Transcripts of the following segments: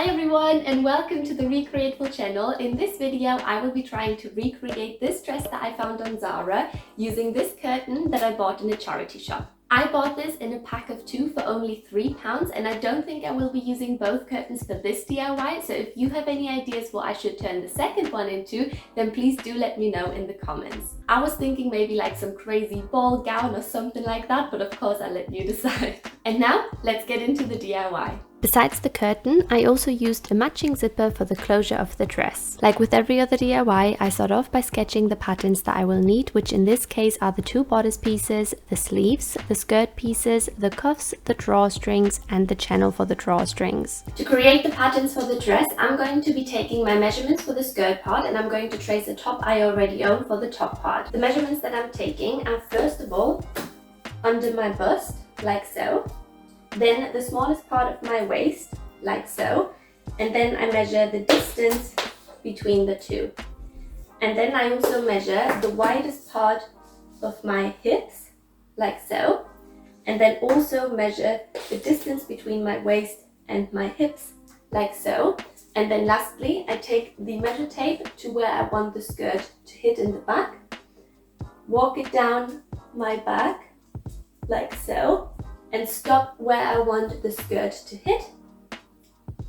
Hi everyone and welcome to the Recreateful channel. In this video I will be trying to recreate this dress that I found on Zara using this curtain that I bought in a charity shop. I bought this in a pack of 2 for only £3 and I don't think I will be using both curtains for this DIY, so if you have any ideas what I should turn the second one into, then please do let me know in the comments. I was thinking maybe like some crazy ball gown or something like that, but of course I'll let you decide. And now let's get into the DIY. Besides the curtain, I also used a matching zipper for the closure of the dress. Like with every other DIY, I start off by sketching the patterns that I will need, which in this case are the 2 bodice pieces, the sleeves, the skirt pieces, the cuffs, the drawstrings, and the channel for the drawstrings. To create the patterns for the dress, I'm going to be taking my measurements for the skirt part and I'm going to trace a top I already own for the top part. The measurements that I'm taking are first of all under my bust, like so. Then the smallest part of my waist, like so, and then I measure the distance between the two. And then I also measure the widest part of my hips, like so, and then also measure the distance between my waist and my hips, like so. And then lastly, I take the measure tape to where I want the skirt to hit in the back, walk it down my back, like so, and stop where I want the skirt to hit,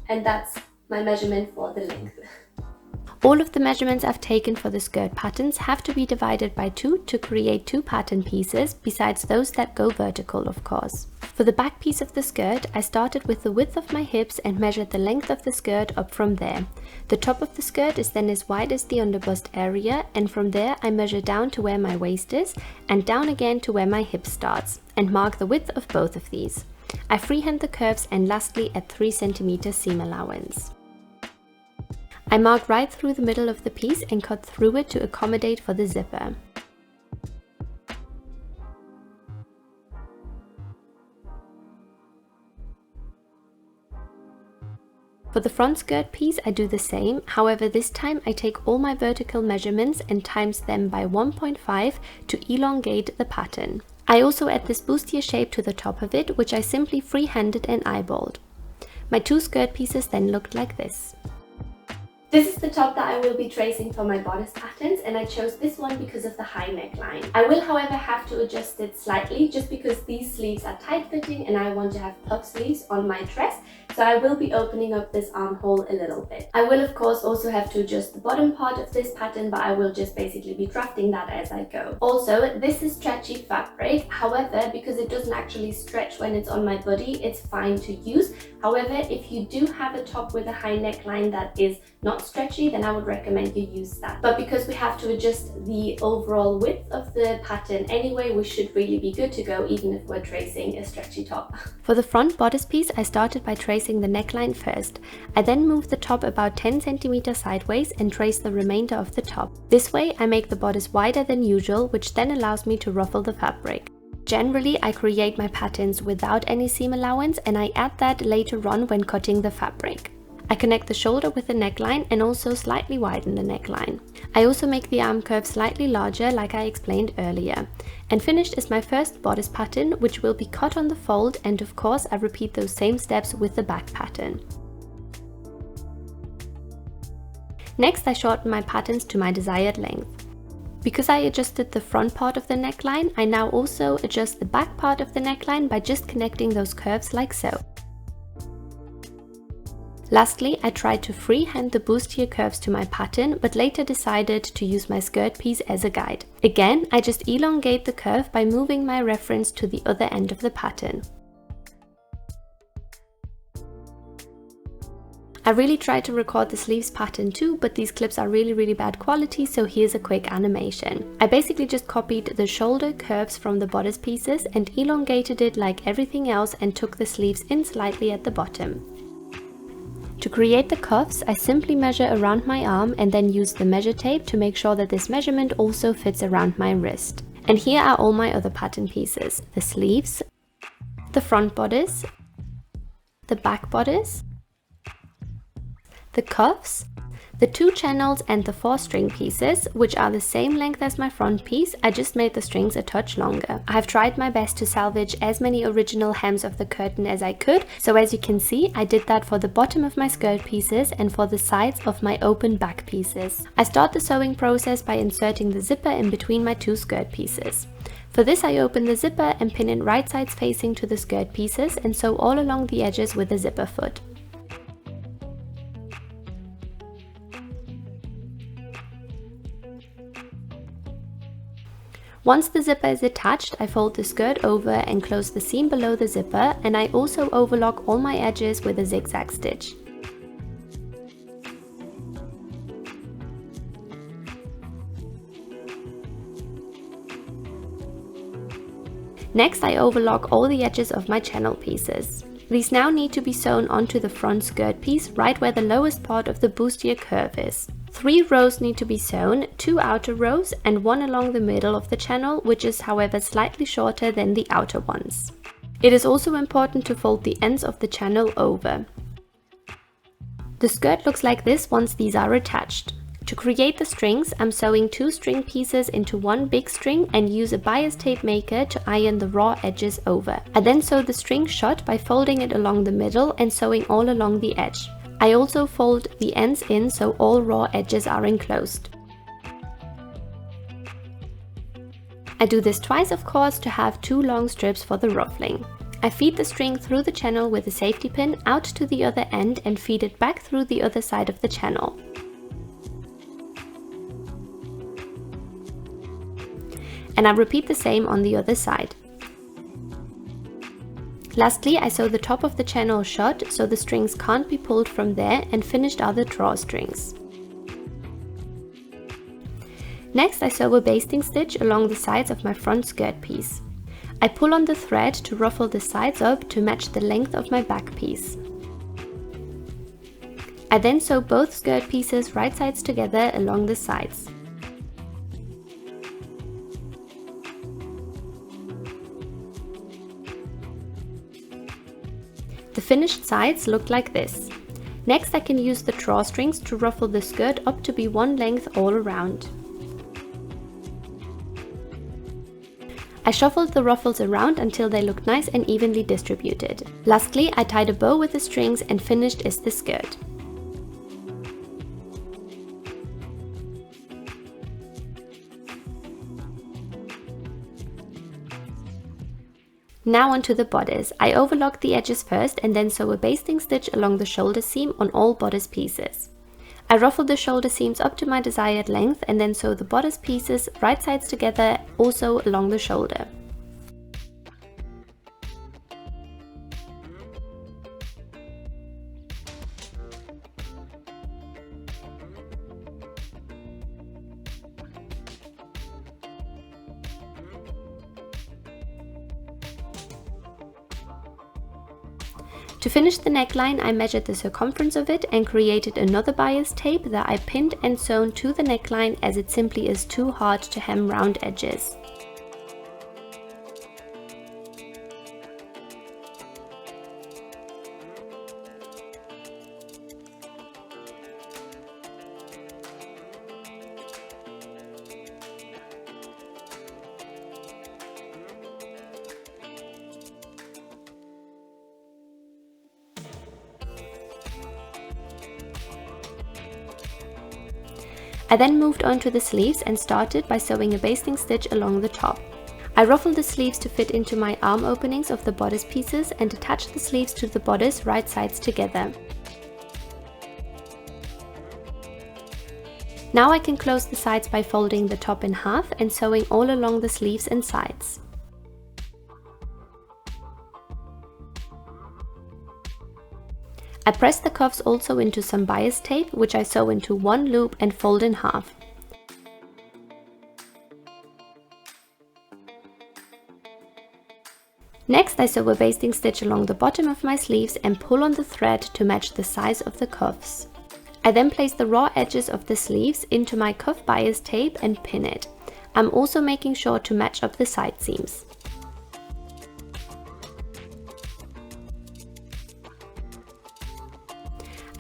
and that's my measurement for the length. All of the measurements I've taken for the skirt patterns have to be divided by 2 to create 2 pattern pieces, besides those that go vertical, of course. For the back piece of the skirt, I started with the width of my hips and measured the length of the skirt up from there. The top of the skirt is then as wide as the underbust area, and from there I measure down to where my waist is and down again to where my hip starts, and mark the width of both of these. I freehand the curves and lastly add 3 cm seam allowance. I mark right through the middle of the piece and cut through it to accommodate for the zipper. For the front skirt piece I do the same, however this time I take all my vertical measurements and times them by 1.5 to elongate the pattern. I also add this bustier shape to the top of it, which I simply freehanded and eyeballed. My 2 skirt pieces then looked like this. This is the top that I will be tracing for my bodice patterns, and I chose this one because of the high neckline. I will however have to adjust it slightly just because these sleeves are tight fitting and I want to have puff sleeves on my dress, so I will be opening up this armhole a little bit. I will of course also have to adjust the bottom part of this pattern, but I will just basically be drafting that as I go. Also, this is stretchy fabric, however because it doesn't actually stretch when it's on my body, it's fine to use. However, if you do have a top with a high neckline that is not stretchy, then I would recommend you use that. But because we have to adjust the overall width of the pattern anyway, we should really be good to go even if we're tracing a stretchy top. For the front bodice piece, I started by tracing the neckline first. I then moved the top about 10 cm sideways and traced the remainder of the top. This way I make the bodice wider than usual, which then allows me to ruffle the fabric. Generally, I create my patterns without any seam allowance and I add that later on when cutting the fabric. I connect the shoulder with the neckline and also slightly widen the neckline. I also make the arm curve slightly larger like I explained earlier. And finished is my first bodice pattern, which will be cut on the fold, and of course I repeat those same steps with the back pattern. Next I shorten my patterns to my desired length. Because I adjusted the front part of the neckline, I now also adjust the back part of the neckline by just connecting those curves like so. Lastly, I tried to freehand the bustier curves to my pattern, but later decided to use my skirt piece as a guide. Again, I just elongate the curve by moving my reference to the other end of the pattern. I really tried to record the sleeves pattern too, but these clips are really bad quality, so here's a quick animation. I basically just copied the shoulder curves from the bodice pieces and elongated it like everything else and took the sleeves in slightly at the bottom. To create the cuffs, I simply measure around my arm and then use the measure tape to make sure that this measurement also fits around my wrist. And here are all my other pattern pieces: the sleeves, the front bodice, the back bodice, the cuffs, The 2 channels and the 4 string pieces, which are the same length as my front piece, I just made the strings a touch longer. I've tried my best to salvage as many original hems of the curtain as I could, so as you can see, I did that for the bottom of my skirt pieces and for the sides of my open back pieces. I start the sewing process by inserting the zipper in between my 2 skirt pieces. For this, I open the zipper and pin it right sides facing to the skirt pieces and sew all along the edges with the zipper foot. Once the zipper is attached, I fold the skirt over and close the seam below the zipper, and I also overlock all my edges with a zigzag stitch. Next, I overlock all the edges of my channel pieces. These now need to be sewn onto the front skirt piece right where the lowest part of the bustier curve is. 3 rows need to be sewn, 2 outer rows and 1 along the middle of the channel, which is however slightly shorter than the outer ones. It is also important to fold the ends of the channel over. The skirt looks like this once these are attached. To create the strings, I'm sewing 2 string pieces into 1 big string and use a bias tape maker to iron the raw edges over. I then sew the string shut by folding it along the middle and sewing all along the edge. I also fold the ends in so all raw edges are enclosed. I do this twice, of course, to have 2 long strips for the ruffling. I feed the string through the channel with a safety pin out to the other end and feed it back through the other side of the channel. And I repeat the same on the other side. Lastly, I sew the top of the channel shut so the strings can't be pulled from there, and finished are the drawstrings. Next, I sew a basting stitch along the sides of my front skirt piece. I pull on the thread to ruffle the sides up to match the length of my back piece. I then sew both skirt pieces right sides together along the sides. The finished sides look like this. Next, I can use the drawstrings to ruffle the skirt up to be 1 length all around. I shuffled the ruffles around until they looked nice and evenly distributed. Lastly, I tied a bow with the strings and finished is the skirt. Now onto the bodice. I overlock the edges first and then sew a basting stitch along the shoulder seam on all bodice pieces. I ruffle the shoulder seams up to my desired length and then sew the bodice pieces right sides together, also along the shoulder. To finish the neckline, I measured the circumference of it and created another bias tape that I pinned and sewn to the neckline, as it simply is too hard to hem round edges. I then moved on to the sleeves and started by sewing a basting stitch along the top. I ruffled the sleeves to fit into my arm openings of the bodice pieces and attached the sleeves to the bodice right sides together. Now I can close the sides by folding the top in half and sewing all along the sleeves and sides. I press the cuffs also into some bias tape, which I sew into 1 loop and fold in half. Next, I sew a basting stitch along the bottom of my sleeves and pull on the thread to match the size of the cuffs. I then place the raw edges of the sleeves into my cuff bias tape and pin it. I'm also making sure to match up the side seams.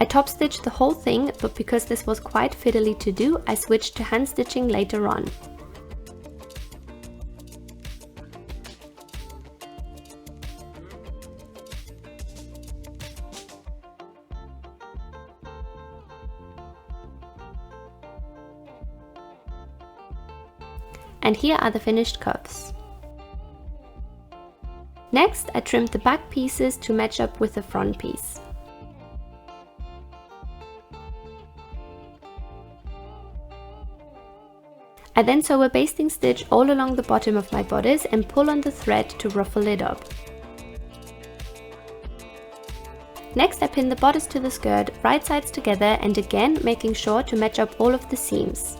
I top stitched the whole thing, but because this was quite fiddly to do, I switched to hand stitching later on. And here are the finished cuffs. Next, I trimmed the back pieces to match up with the front piece. I then sew a basting stitch all along the bottom of my bodice and pull on the thread to ruffle it up. Next, I pin the bodice to the skirt, right sides together, and again making sure to match up all of the seams.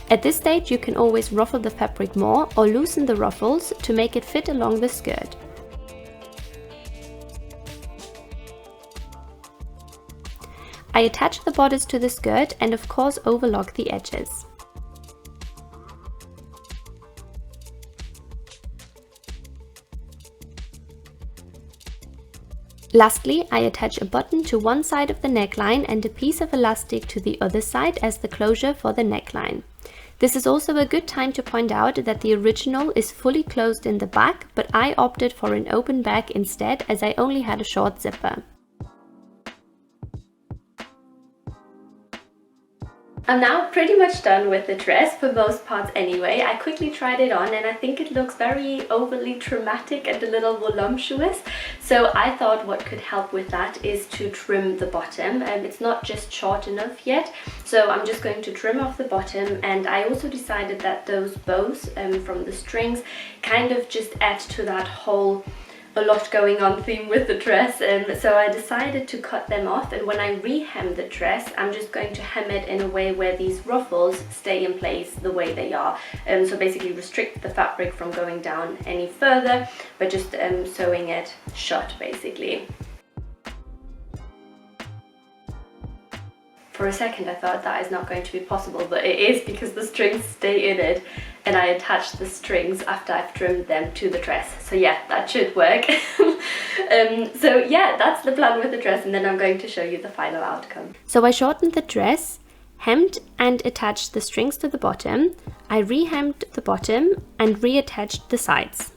At this stage you can always ruffle the fabric more or loosen the ruffles to make it fit along the skirt. I attach the bodice to the skirt and of course overlock the edges. Lastly, I attach a button to one side of the neckline and a piece of elastic to the other side as the closure for the neckline. This is also a good time to point out that the original is fully closed in the back, but I opted for an open back instead as I only had a short zipper. I'm now pretty much done with the dress, for most parts anyway. I quickly tried it on and I think it looks very overly dramatic and a little voluptuous. So I thought what could help with that is to trim the bottom. It's not just short enough yet, so I'm just going to trim off the bottom. And I also decided that those bows from the strings kind of just add to that whole a lot going on theme with the dress, so I decided to cut them off, and when I rehem the dress I'm just going to hem it in a way where these ruffles stay in place the way they are, so basically restrict the fabric from going down any further, but just sewing it shut basically. For a second I thought that is not going to be possible, but it is because the strings stay in it and I attach the strings after I've trimmed them to the dress. So yeah, that should work. So yeah, that's the plan with the dress, and then I'm going to show you the final outcome. So I shortened the dress, hemmed and attached the strings to the bottom. I re-hemmed the bottom and reattached the sides.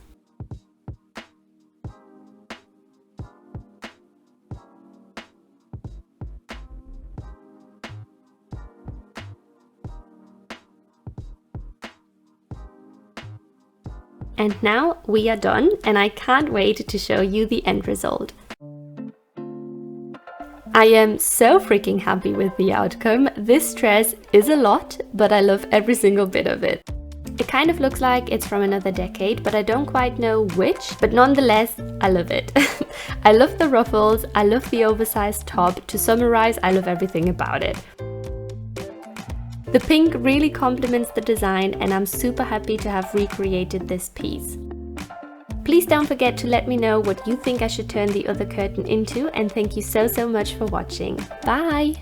And now we are done, and I can't wait to show you the end result. I am so freaking happy with the outcome. This dress is a lot, but I love every single bit of it. It kind of looks like it's from another decade, but I don't quite know which, but nonetheless, I love it. I love the ruffles, I love the oversized top. To summarize, I love everything about it. The pink really complements the design, and I'm super happy to have recreated this piece. Please don't forget to let me know what you think I should turn the other curtain into, and thank you so much for watching. Bye!